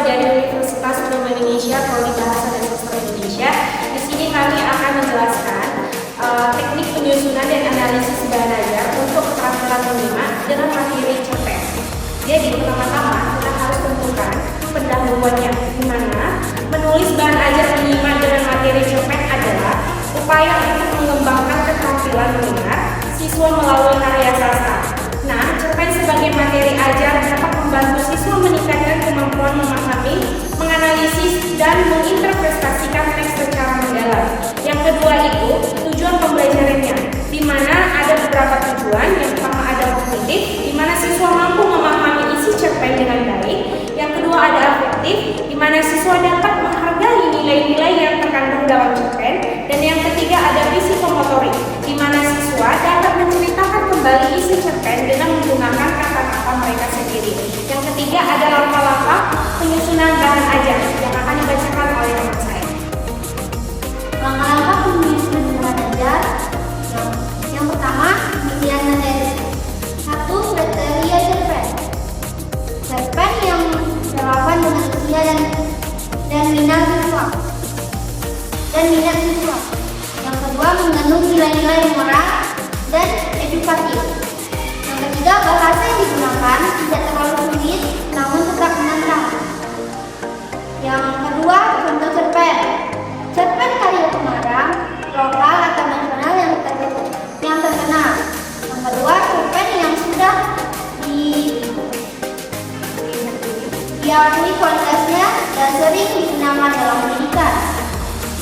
dari Universitas Ulama Indonesia, Prodi Bahasa dan Sastra Indonesia. Di sini kami akan menjelaskan teknik penyusunan dan analisis bahan ajar untuk keterampilan menyimak dengan materi cerpen. Jadi pertama-tama kita harus tentukan pendahuluannya, di mana menulis bahan ajar menyimak dengan materi cerpen adalah upaya untuk mengembangkan keterampilan mendengar siswa melalui karya sastra. Nah, cerpen sebagai materi ajar dapat membantu siswa meningkatkan kemampuan memahami, menganalisis, dan menginterpretasikan teks secara mendalam. Yang kedua itu tujuan pembelajarannya, di mana ada beberapa tujuan. Yang pertama ada kognitif, di mana siswa mampu memahami isi cerpen dengan baik. Yang kedua ada afektif, di mana siswa dapat menghargai nilai-nilai yang terkandung dalam cerpen. Dan yang ketiga ada psikomotorik, di mana siswa dapat menceritakan kembali isi cerpen dengan menggunakan kata-kata mereka sendiri. Yang ketiga ada langkah-langkah penyusunan bahan ajar yang akan dibacakan oleh teman saya. Langkah-langkah penyusunan bahan ajar. Yang pertama, pemilihan materi. 1. Kriteria cerpen. Cerpen yang relevan dengan usia dan minat siswa. Yang kedua, mengandung nilai-nilai moral dan edukatif. Yang ketiga, bahasa yang digunakan tidak terlalu sulit namun tetap menantang. Yang kedua, contoh cerpen. Cerpen karya pengarang lokal atau nasional yang terkenal. Yang kedua, cerpen yang sudah diakui kualitasnya dan sering digunakan dalam pendidikan.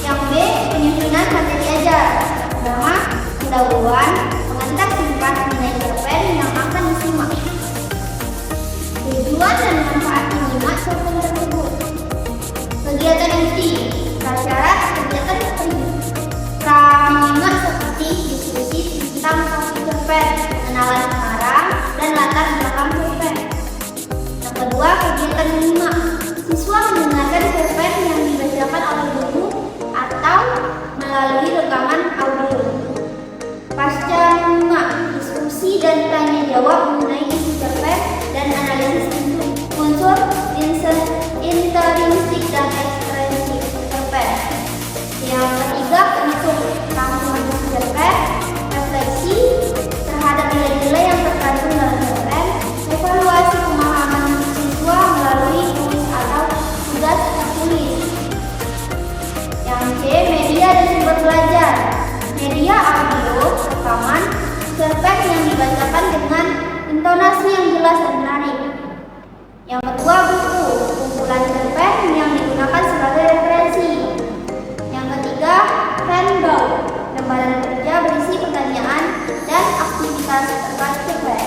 Yang B, penyusunan materi ajar. Pertama, pendahuluan, pengantar singkat mengenai cerpen yang akan disimak. Tujuan dan manfaat menyimak cerpen tersebut. Kegiatan inti, prasyarat kegiatan menyimak seperti diskusi tentang topik cerpen, pengenalan pengarang, dan latar belakang cerpen. Yang kedua, kegiatan menyimak. Siswa mendengarkan cerpen yang dibacakan oleh guru atau melalui rekaman audio. Pasca menyimak, diskusi dan tanya jawab mengenai isi cerpen dan analisis unsur intrinsik dan ekstrinsik cerpen. Yang ketiga, penutup rangkuman cerpen, refleksi terhadap nilai-nilai yang terkandung dalam cerpen, evaluasi pemahaman siswa melalui tulis atau tugas tertulis. Yang C, media dan sumber belajar. Media audio, rekaman, cerpen yang dibacakan dengan intonasi yang jelas dan menarik. Yang kedua, buku, kumpulan cerpen yang digunakan sebagai referensi. Yang ketiga, handout, lembaran kerja berisi pertanyaan dan aktivitas terkait cerpen.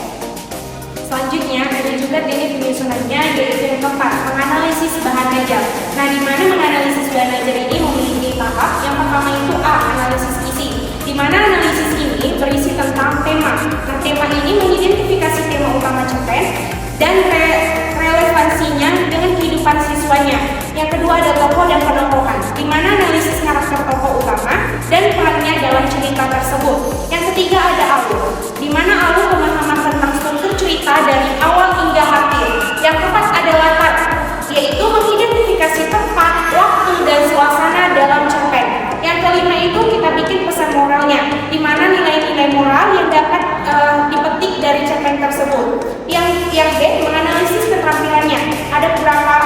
Selanjutnya ada juga teknik penyusunannya, yaitu yang keempat, menganalisis bahan ajar. Nah, di mana menganalisis bahan ajar ini memiliki tahap. Yang pertama itu A, analisis isi, di mana analisis ini berisi tentang tema. Nah, tema ini mengidentifikasi tema utama cerpen dan relevansinya dengan kehidupan siswanya. Yang kedua ada tokoh dan penokohan, di mana analisis karakter tokoh utama dan perannya dalam cerita tersebut. Yang ketiga ada alur, di mana alur pemahaman tentang struktur cerita dari awal hingga akhir. Yang keempat ada latar, yaitu mengidentifikasi tempat, waktu, dan suasana dalam cerpen. Yang kelima itu kita bikin pesan moralnya, di mana nilai-nilai moral yang dapat dipetik dari cerpen tersebut. Yang B, menganalisis keterampilannya. Ada beberapa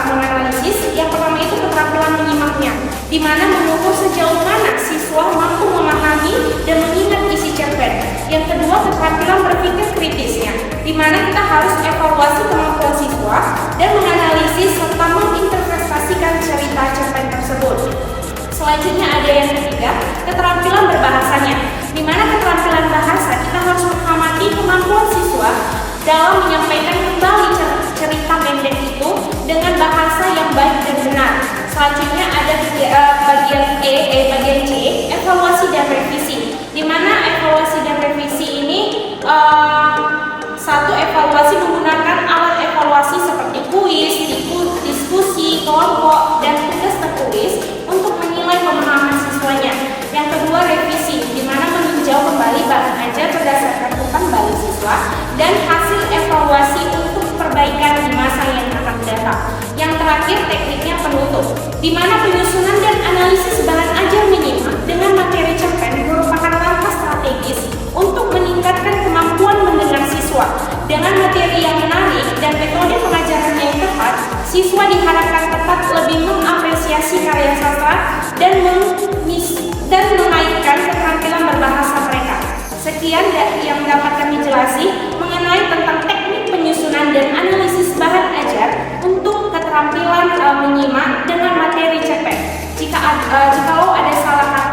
menganalisis. Yang pertama itu keterampilan menyimaknya, di mana mengukur sejauh mana siswa mampu memahami dan mengingat isi cerpen. Yang kedua, keterampilan berpikir kritisnya, di mana kita harus evaluasi kemampuan siswa dan menganalisis serta menginterpretasikan cerita cerpen tersebut. Selanjutnya ada yang ketiga, keterampilan berbahasanya, di mana keterampilan bahasa kita harus mengamati kemampuan siswa dalam menyampaikan kembali cerita pendek itu dengan bahasa yang baik dan benar. Selanjutnya ada bagian C, evaluasi dan revisi, di mana evaluasi dan revisi ini satu, evaluasi menggunakan alat evaluasi seperti kuis, diskusi, kelompok, dan tugas tertulis untuk menilai pemahaman siswanya. Yang kedua, revisi, di mana meninjau kembali bahan ajar berdasarkan kembali siswa dan hasil evaluasi untuk perbaikan di masa yang akan datang. data. Yang terakhir, tekniknya penutup, di mana penyusunan dan analisis bahan ajar menyimak dengan materi cerpen merupakan langkah strategis untuk meningkatkan kemampuan mendengar siswa. Dengan materi yang menarik dan metode pengajarannya yang tepat, siswa diharapkan tetap lebih mengapresiasi karya sastra dan mengaitkan keterampilan berbahasa mereka. Sekian yang dapat kami jelasi mengenai tentang teknik penyusunan dan analisis bahan ajar untuk keterampilan menyimak dengan materi cerpen. Jikalau ada salah kata